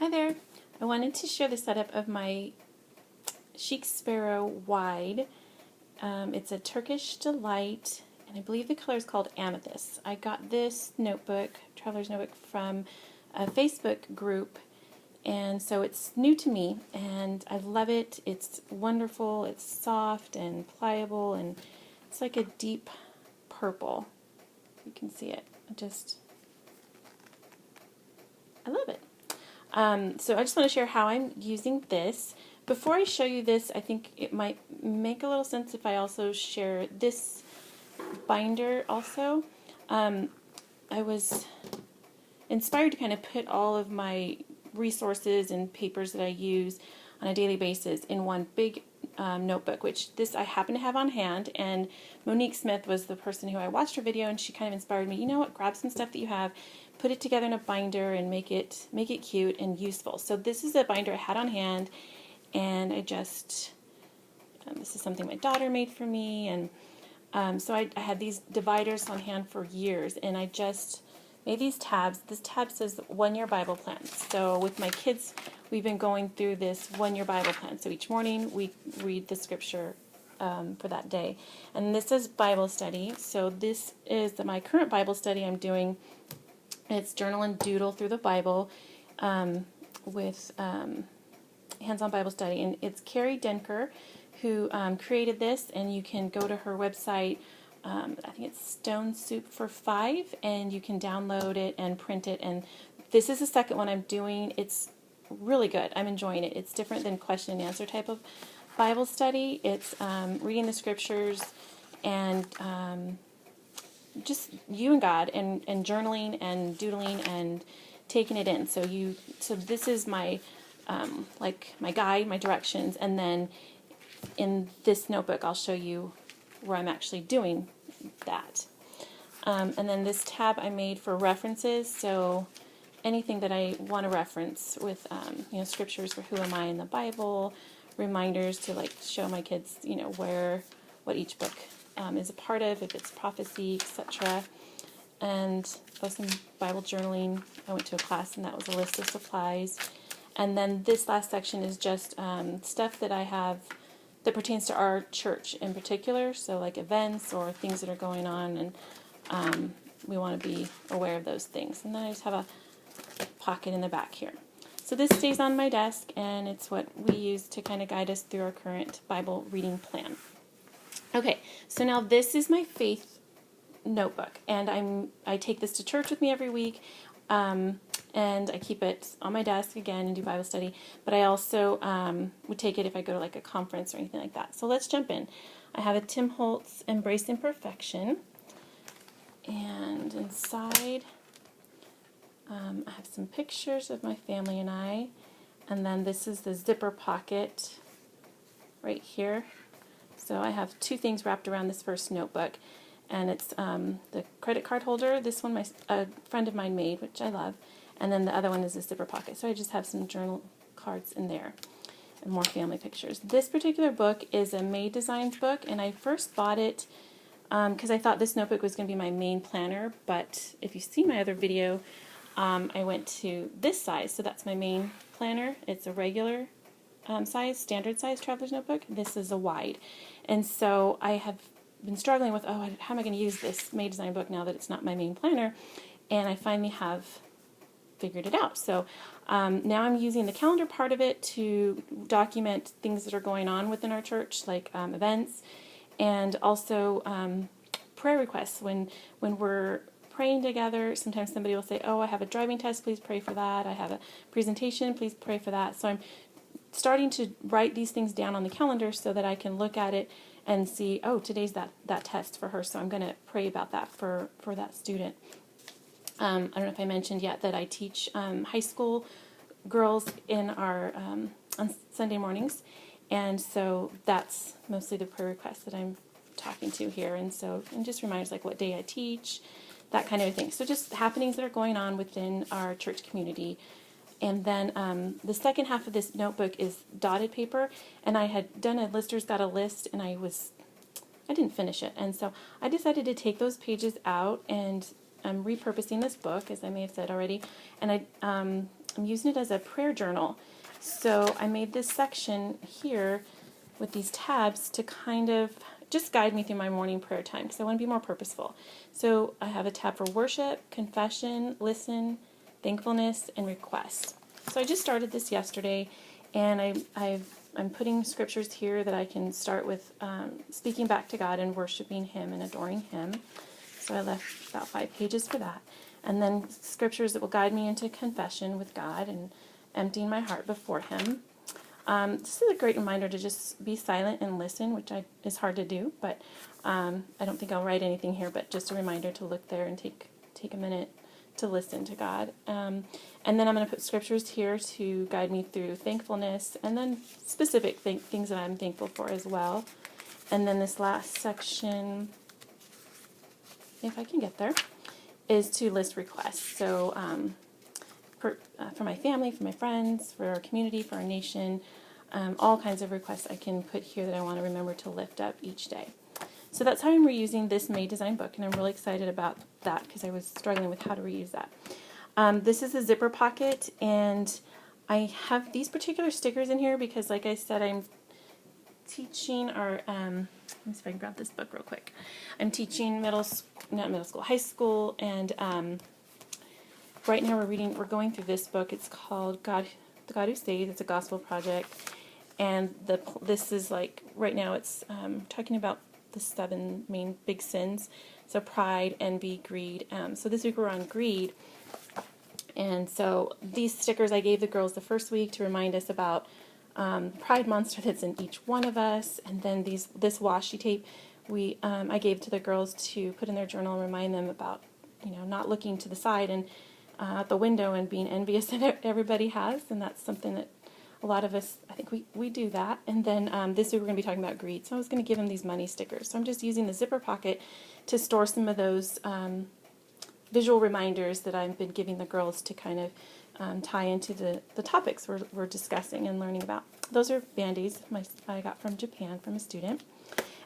Hi there. I wanted to share the setup of my Chic Sparrow wide. It's a Turkish Delight, and I believe the color is called Amethyst. I got this notebook, Traveler's Notebook, from a Facebook group, and so it's new to me, and I love it. It's wonderful. It's soft and pliable, and it's like a deep purple. You can see it. I love it. So I just want to share how I'm using this. Before I show you this, I think it might make a little sense if I also share this binder also. I was inspired to kind of put all of my resources and papers that I use on a daily basis in one big notebook, which this I happen to have on hand, and Monique Smith was the person who I watched her video, and she kind of inspired me, you know what, grab some stuff that you have, put it together in a binder and make it cute and useful. So this is a binder I had on hand, and I just, this is something my daughter made for me, and so I had these dividers on hand for years, and I just made these tabs. This tab says 1 year Bible plan. So with my kids, we've been going through this 1 year Bible plan. So each morning we read the scripture for that day. And this is Bible study. So this is my current Bible study I'm doing. It's journal and doodle through the Bible with hands-on Bible study. And it's Carrie Denker who created this, and you can go to her website. I think it's Stone Soup for $5, and you can download it and print it. And this is the second one I'm doing. It's really good. I'm enjoying it. It's different than question and answer type of Bible study. It's reading the scriptures and just you and God, and journaling and doodling and taking it in. So this is my like my guide, my directions, and then in this notebook I'll show you where I'm actually doing that. And then this tab I made for references, so anything that I want to reference with scriptures for who am I in the Bible, reminders to like show my kids what each book is a part of, if it's prophecy, etc. And some Bible journaling. I went to a class and that was a list of supplies. And then this last section is just stuff that I have that pertains to our church in particular, so like events or things that are going on, and we want to be aware of those things. And then I just have a pocket in the back here. So this stays on my desk, and it's what we use to kind of guide us through our current Bible reading plan. Okay, so now this is my faith notebook, and I take this to church with me every week. And I keep it on my desk again and do Bible study. But I also would take it if I go to like a conference or anything like that. So let's jump in. I have a Tim Holtz Embrace Imperfection. And inside I have some pictures of my family and I. And then this is the zipper pocket right here. So I have two things wrapped around this first notebook. And it's the credit card holder. This one a friend of mine made, which I love. And then the other one is a zipper pocket. So I just have some journal cards in there and more family pictures. This particular book is a May Designs book, and I first bought it because I thought this notebook was going to be my main planner. But if you see my other video, I went to this size. So that's my main planner. It's a regular size, standard size traveler's notebook. This is a wide. And so I have been struggling with, how am I going to use this May Design book now that it's not my main planner? And I finally have figured it out. So now I'm using the calendar part of it to document things that are going on within our church, like events, and also prayer requests. When we're praying together, sometimes somebody will say, I have a driving test, please pray for that. I have a presentation, please pray for that. So I'm starting to write these things down on the calendar so that I can look at it and see, today's that test for her, so I'm going to pray about that for that student. I don't know if I mentioned yet that I teach high school girls in our on Sunday mornings, and so that's mostly the prayer requests that I'm talking to here, and just reminders like what day I teach, that kind of thing. So just happenings that are going on within our church community. And then the second half of this notebook is dotted paper, and I had done a Lister's Got a List, and I didn't finish it, and so I decided to take those pages out, and I'm repurposing this book, as I may have said already, and I I'm using it as a prayer journal. So I made this section here with these tabs to kind of just guide me through my morning prayer time because I want to be more purposeful. So I have a tab for worship, confession, listen, thankfulness, and request. So I just started this yesterday, and I'm putting scriptures here that I can start with speaking back to God and worshiping Him and adoring Him. So I left about 5 pages for that. And then scriptures that will guide me into confession with God and emptying my heart before Him. This is a great reminder to just be silent and listen, which is hard to do, but I don't think I'll write anything here, but just a reminder to look there and take a minute to listen to God. And then I'm going to put scriptures here to guide me through thankfulness, and then specific things that I'm thankful for as well. And then this last section, if I can get there, is to list requests. So for my family, for my friends, for our community, for our nation, all kinds of requests I can put here that I want to remember to lift up each day. So that's how I'm reusing this May Design book, and I'm really excited about that because I was struggling with how to reuse that. This is a zipper pocket, and I have these particular stickers in here because, like I said, I'm teaching our, let me see if I can grab this book real quick. I'm teaching high school, and right now we're going through this book. It's called The God Who Saves. It's a gospel project, and this is like, right now it's talking about the 7 main big sins. So pride, envy, greed. So this week we're on greed. And so these stickers I gave the girls the first week to remind us about pride monster that's in each one of us. And then this washi tape I gave to the girls to put in their journal and remind them about, not looking to the side and out the window and being envious of everybody has. And that's something that a lot of us, I think we do that. And then this week we're going to be talking about greed. So I was going to give them these money stickers. So I'm just using the zipper pocket to store some of those visual reminders that I've been giving the girls to kind of tie into the topics we're discussing and learning about. Those are Band-Aids I got from Japan from a student.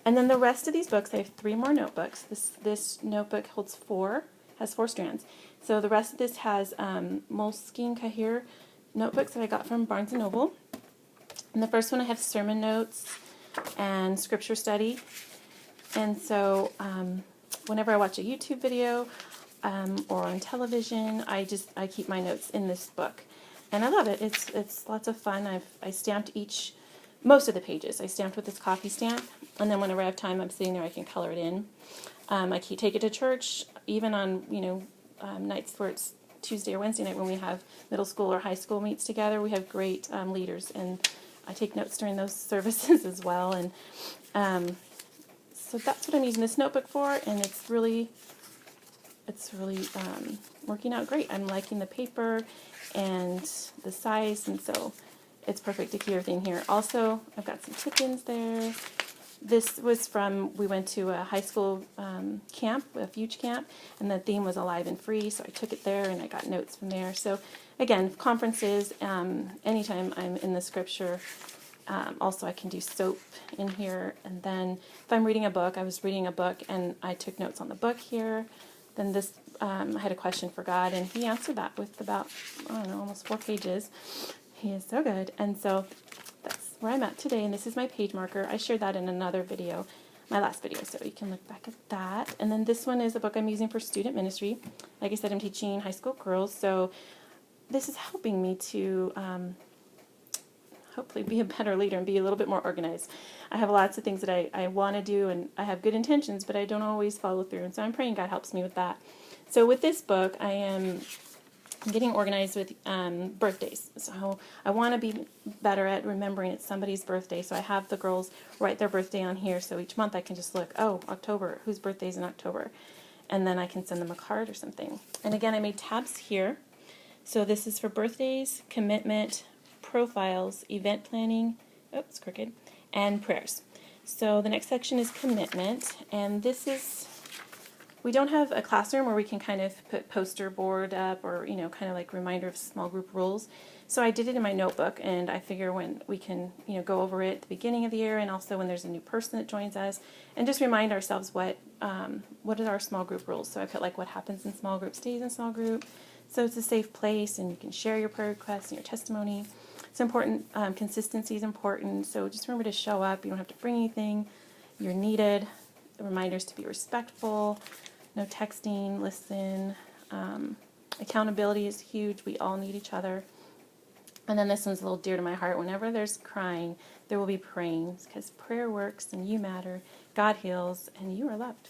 And then the rest of these books, I have 3 more notebooks. This notebook has 4 strands. So the rest of this has Moleskine Kahir notebooks that I got from Barnes & Noble. In the first one I have sermon notes and scripture study. And so whenever I watch a YouTube video or on television, I keep my notes in this book. And I love it. It's lots of fun. I stamped most of the pages. I stamped with this coffee stamp. And then whenever I have time, I'm sitting there, I can color it in. I take it to church, even on, nights where it's Tuesday or Wednesday night when we have middle school or high school meets together. We have great leaders, and I take notes during those services as well. And so that's what I'm using this notebook for, and it's really working out great. I'm liking the paper and the size, and so it's perfect to keep everything here. Also, I've got some tip-ins there. This was we went to a high school camp, a Fuge camp, and the theme was alive and free, so I took it there and I got notes from there. So again, conferences, anytime I'm in the scripture. Also, I can do soap in here, and then if I'm reading a book, I was reading a book and I took notes on the book here. Then this, I had a question for God, and He answered that with about, almost 4 pages. He is so good. And so that's where I'm at today, and this is my page marker. I shared that in another video, my last video, so you can look back at that. And then this one is a book I'm using for student ministry. Like I said, I'm teaching high school girls, so this is helping me to hopefully be a better leader and be a little bit more organized. I have lots of things that I want to do, and I have good intentions, but I don't always follow through, and so I'm praying God helps me with that. So with this book, I am getting organized with birthdays. So I want to be better at remembering it's somebody's birthday, so I have the girls write their birthday on here, so each month I can just look, October, whose birthday is in October, and then I can send them a card or something. And again, I made tabs here. So this is for birthdays, commitment, profiles, event planning, oops, crooked, and prayers. So the next section is commitment, and this is, we don't have a classroom where we can kind of put poster board up or, kind of like reminder of small group rules. So I did it in my notebook, and I figure when we can, go over it at the beginning of the year, and also when there's a new person that joins us, and just remind ourselves what are our small group rules. So I put like what happens in small group stays in small group. So it's a safe place, and you can share your prayer requests and your testimony. It's important. Consistency is important. So just remember to show up. You don't have to bring anything. You're needed. Reminders to be respectful. No texting. Listen. Accountability is huge. We all need each other. And then this one's a little dear to my heart. Whenever there's crying, there will be praying, because prayer works and you matter. God heals and you are loved.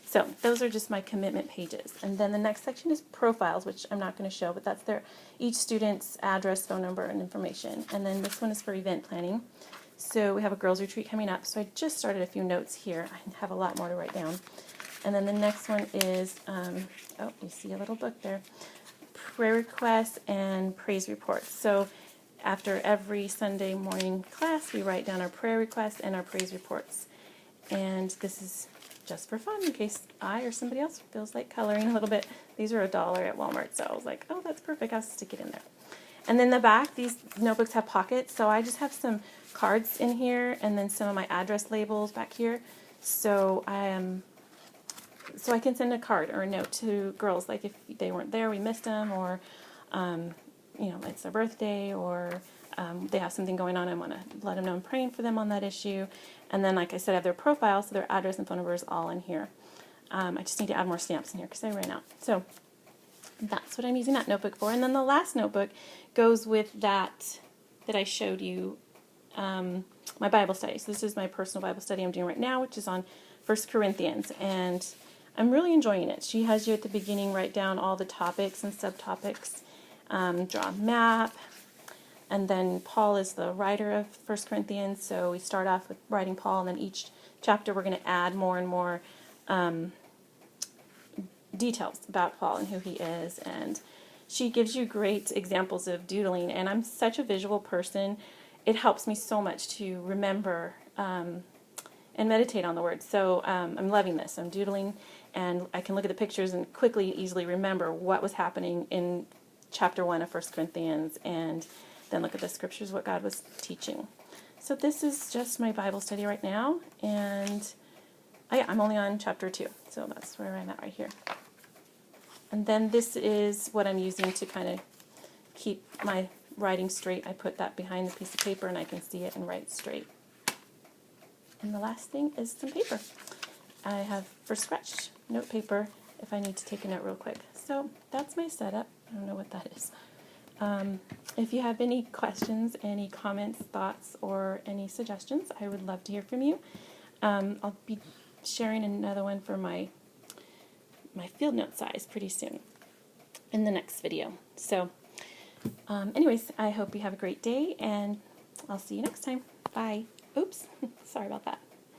So those are just my commitment pages. And then the next section is profiles, which I'm not going to show, but that's each student's address, phone number, and information. And then this one is for event planning. So we have a girls' retreat coming up. So I just started a few notes here. I have a lot more to write down. And then the next one is, oh, you see a little book there. Prayer requests and praise reports. So after every Sunday morning class, we write down our prayer requests and our praise reports. And this is just for fun, in case I or somebody else feels like coloring a little bit. These are $1 at Walmart, so I was like, oh, that's perfect. I'll stick it in there. And then the back, these notebooks have pockets, so I just have some cards in here, and then some of my address labels back here. So I can send a card or a note to girls, like if they weren't there, we missed them, or it's their birthday, or they have something going on, I want to let them know I'm praying for them on that issue. And then, like I said, I have their profile, so their address and phone number is all in here. I just need to add more stamps in here because I ran out. So that's what I'm using that notebook for. And then the last notebook goes with that I showed you, my Bible study. So this is my personal Bible study I'm doing right now, which is on 1 Corinthians. And I'm really enjoying it. She has you at the beginning write down all the topics and subtopics, draw a map, and then Paul is the writer of 1 Corinthians, so we start off with writing Paul, and then each chapter we're going to add more and more details about Paul and who he is, and she gives you great examples of doodling, and I'm such a visual person. It helps me so much to remember and meditate on the words. So I'm loving this. I'm doodling, and I can look at the pictures and quickly, easily remember what was happening in chapter 1 of 1 Corinthians, and then look at the scriptures, what God was teaching. So this is just my Bible study right now, and I'm only on chapter 2, so that's where I'm at right here. And then this is what I'm using to kind of keep my writing straight. I put that behind the piece of paper, and I can see it and write straight. And the last thing is some paper. I have for scratched note paper if I need to take a note real quick. So that's my setup. I don't know what that is. If you have any questions, any comments, thoughts, or any suggestions, I would love to hear from you. I'll be sharing another one for my field note size pretty soon in the next video. So anyways, I hope you have a great day, and I'll see you next time. Bye. Oops, sorry about that.